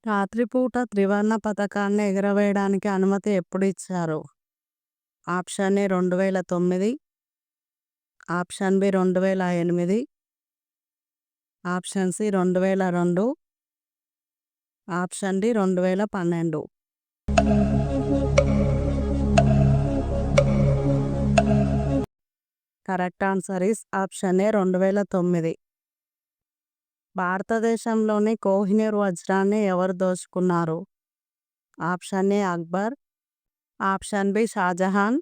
రాత్రిపూట త్రివర్ణ పతాకాన్ని ఎగురవేయడానికి అనుమతి ఎప్పుడు ఇచ్చారు? Option A 2009, option B 2008, option C 2002, option D 2012. Correct answer is option A 2009. భారతదేశంలోని కోహినూర్ వజ్రాన్ని ఎవరు దోచుకున్నారు? Option A Akbar, option B Shah Jahan,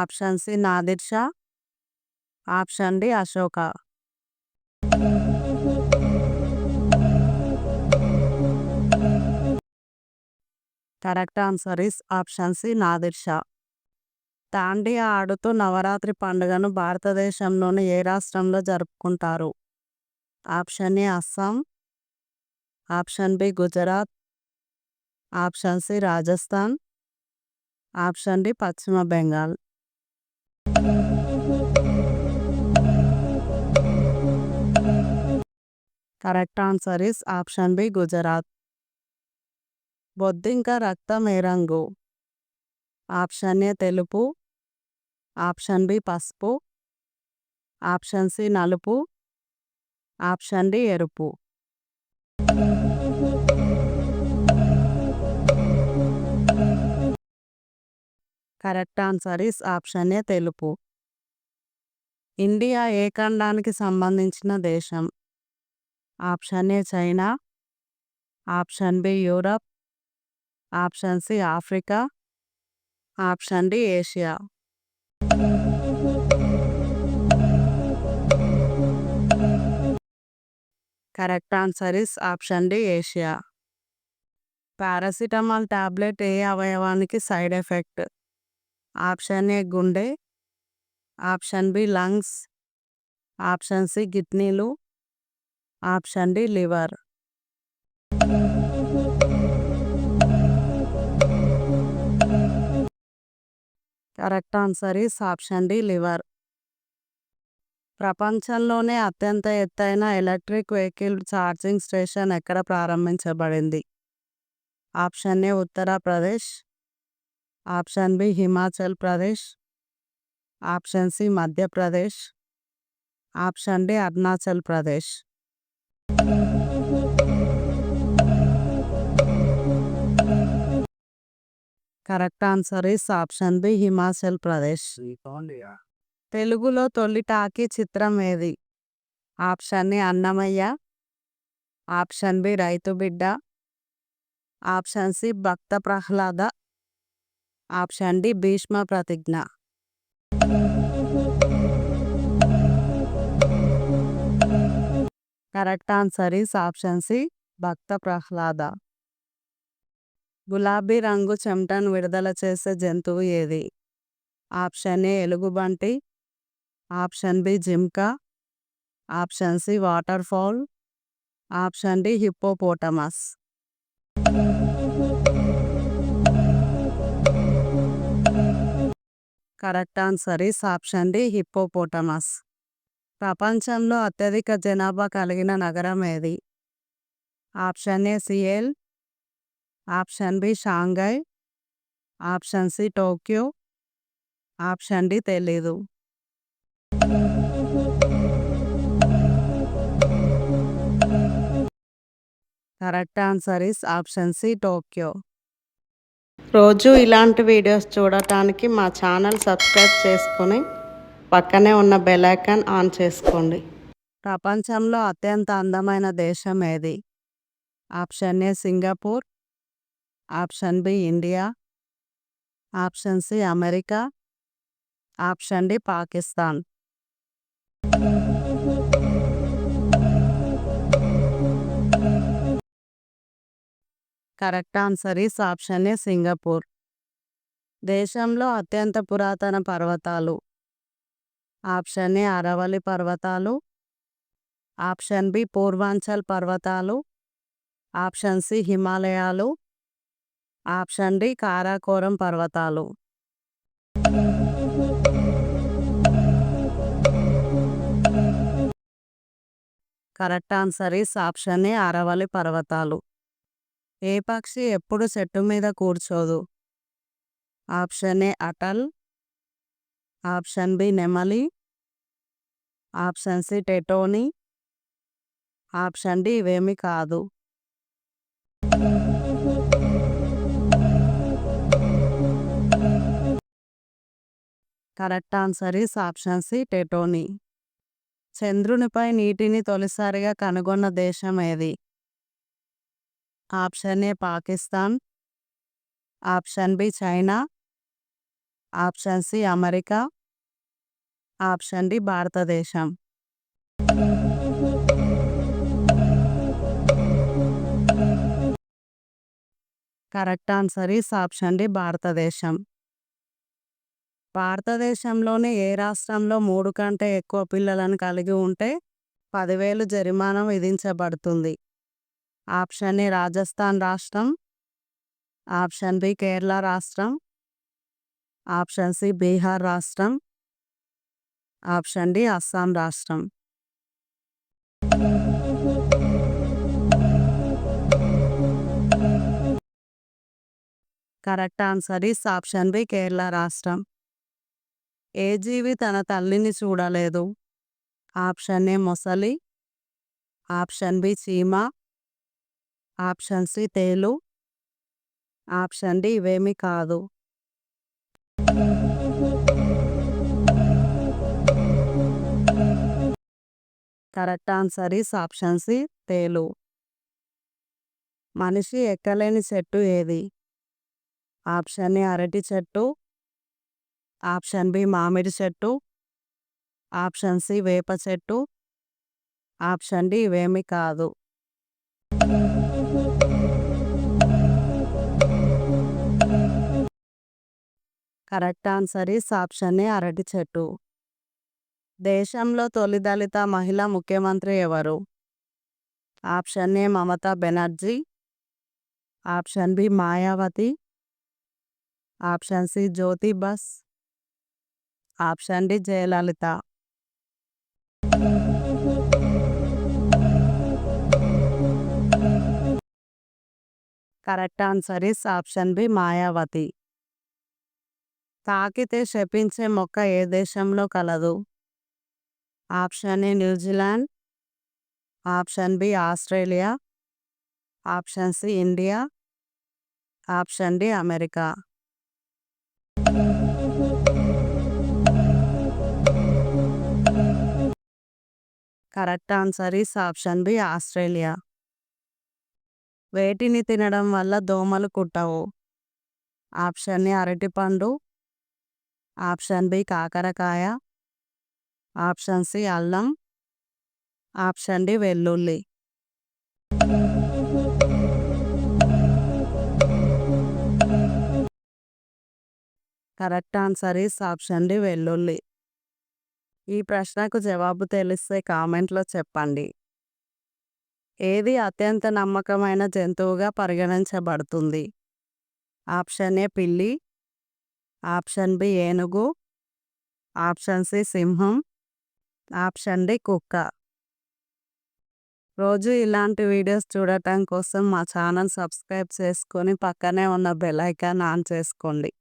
option C Nadir Shah, option D Ashoka. Correct answer is option C Nadir Shah. Dandiya ఆడుతూ నవరాత్రి పండుగను భారతదేశంలోని ఏ రాష్ట్రంలో జరుపుకుంటారు? Option A Assam, option B Gujarat, option C Rajasthan, option D పశ్చిమ Bengal. Correct answer is option B Gujarat. బొద్దింక రక్తం ఏ రంగు? ఆప్షన్ ఏ తెలుపు, ఆప్షన్ బి పసుపు, ఆప్షన్ సి నలుపు, ఆప్షన్ డి ఎరుపు. Correct answer is option A తెలుపు. ఇండియా ఏ ఖండానికి సంబంధించిన దేశం? Option A China, option B Europe, option C Africa, option D Asia. Correct answer is option D Asia. Paracetamol tablet ఏ అవయవానికి సైడ్ ఎఫెక్ట్? ఆప్షన్ ఏ గుండె, option B lungs, option C కిడ్నీలు, option D liver. Correct answer is option D liver. ప్రపంచంలోనే అత్యంత ఎత్తైన electric vehicle charging station ఎక్కడ ప్రారంభించబడింది? Option A Uttar Pradesh, option B Himachal Pradesh, option C Madhya Pradesh, option D Arunachal Pradesh. Correct answer is option B Himachal Pradesh. తెలుగులో తొలి talkie చిత్రం ఏది? Option A Annamayya, option B Raithu Bidda, option C Bhakta Prahlada, option D Bheeshma Pratigna. Correct answer is option C Bhakta Prahlada. గులాబీ రంగు చెమటను విడుదల చేసే జంతువు ఏది? ఆప్షన్ ఏ ఎలుగుబంటి, ఆప్షన్ బి జింక, option C water fowl, option D hippopotamus. Correct answer is option D hippopotamus. ప్రపంచంలో అత్యధిక జనాభా కలిగిన నగరం ఏది? Option A Seoul, option B Shanghai, option C Tokyo, option D తెలీదు. Correct answer is option C Tokyo. రోజు ఇలాంటి వీడియోస్ చూడటానికి మా ఛానల్ సబ్స్క్రైబ్ చేసుకొని పక్కనే ఉన్న బెల్ ఐకాన్ ఆన్ చేసుకోండి. ప్రపంచంలో అత్యంత అందమైన దేశం ఏది? Option A Singapore, option B India, option C America, option D Pakistan. Correct answer is option A Singapore. దేశంలో అత్యంత పురాతన పర్వతాలు? ఆప్షన్ ఏ అరవలి పర్వతాలు, ఆప్షన్ బి పూర్వాంచల్ పర్వతాలు, ఆప్షన్ సి హిమాలయాలు, ఆప్షన్ డి కారాకోరం పర్వతాలు. Correct answer is option A Aravalli పర్వతాలు. ఏ పక్షి ఎప్పుడు చెట్టు మీద కూర్చోదు? ఆప్షన్ ఏ అటల్, ఆప్షన్ బి నెమలి, ఆప్షన్ సి టెటోని, ఆప్షన్ డి ఇవేమి కాదు. Correct answer is option C టెటోని. చంద్రునిపై నీటిని తొలిసారిగా కనుగొన్న దేశం ఏది? Option A Pakistan, option B China, option C America, option D భారతదేశం. Correct answer is option D భారతదేశం. భారతదేశంలోని ఏ రాష్ట్రంలో 3 కంటే ఎక్కువ పిల్లలను కలిగి ఉంటే 10,000 జరిమానా విధించబడుతుంది? ఆప్షన్ ఏ రాజస్థాన్ రాష్ట్రం, ఆప్షన్ బి కేరళ రాష్ట్రం, ఆప్షన్ సి బీహార్ రాష్ట్రం, ఆప్షన్ డి అస్సాం రాష్ట్రం. Correct answer is option B Kerala రాష్ట్రం. ఏ జీవి తన తల్లిని చూడలేదు? ఆప్షన్ ఏ మొసలి, ఆప్షన్ బి చీమ, ఆప్షన్ సి తేలు, ఆప్షన్ డి ఇవేమి కాదు. Correct answer is option C తేలు. మనిషి ఎక్కలేని చెట్టు ఏది? ఆప్షన్ ఏ అరటి చెట్టు, ఆప్షన్ బి మామిడి చెట్టు, ఆప్షన్ సి వేప చెట్టు, ఆప్షన్ డి ఇవేమి కాదు. Correct answer is option A అరటి చెట్టు. దేశంలో తొలి దళిత మహిళా ముఖ్యమంత్రి ఎవరు? Option A Mamata Banerjee, option B Mayawati, option C Jyoti Basu, option D Jayalalitha. Correct answer is option B Mayawati. తాకితే శపించే మొక్క ఏ దేశంలో కలదు? Option A New Zealand, option B Australia, option C India, option D America. Correct answer is option B Australia. వేటిని తినడం వల్ల దోమలు కుట్టవు? ఆప్షన్ ఏ అరటిపండు, ఆప్షన్ బి కాకరకాయ, ఆప్షన్ సి అల్లం, ఆప్షన్ డి వెల్లుల్లి. Correct answer is option D వెల్లుల్లి. ఈ ప్రశ్నకు జవాబు తెలిస్తే కామెంట్లో చెప్పండి. ఏది అత్యంత నమ్మకమైన జంతువుగా పరిగణించబడుతుంది? ఆప్షన్ ఏ పిల్లి, ఆప్షన్ బి ఏనుగు, ఆప్షన్ సి సింహం, ఆప్షన్ డి కుక్క. రోజు ఇలాంటి వీడియోస్ చూడటం కోసం మా ఛానల్ సబ్స్క్రైబ్ చేసుకొని పక్కనే ఉన్న బెల్ ఐకాన్ ఆన్ చేసుకోండి.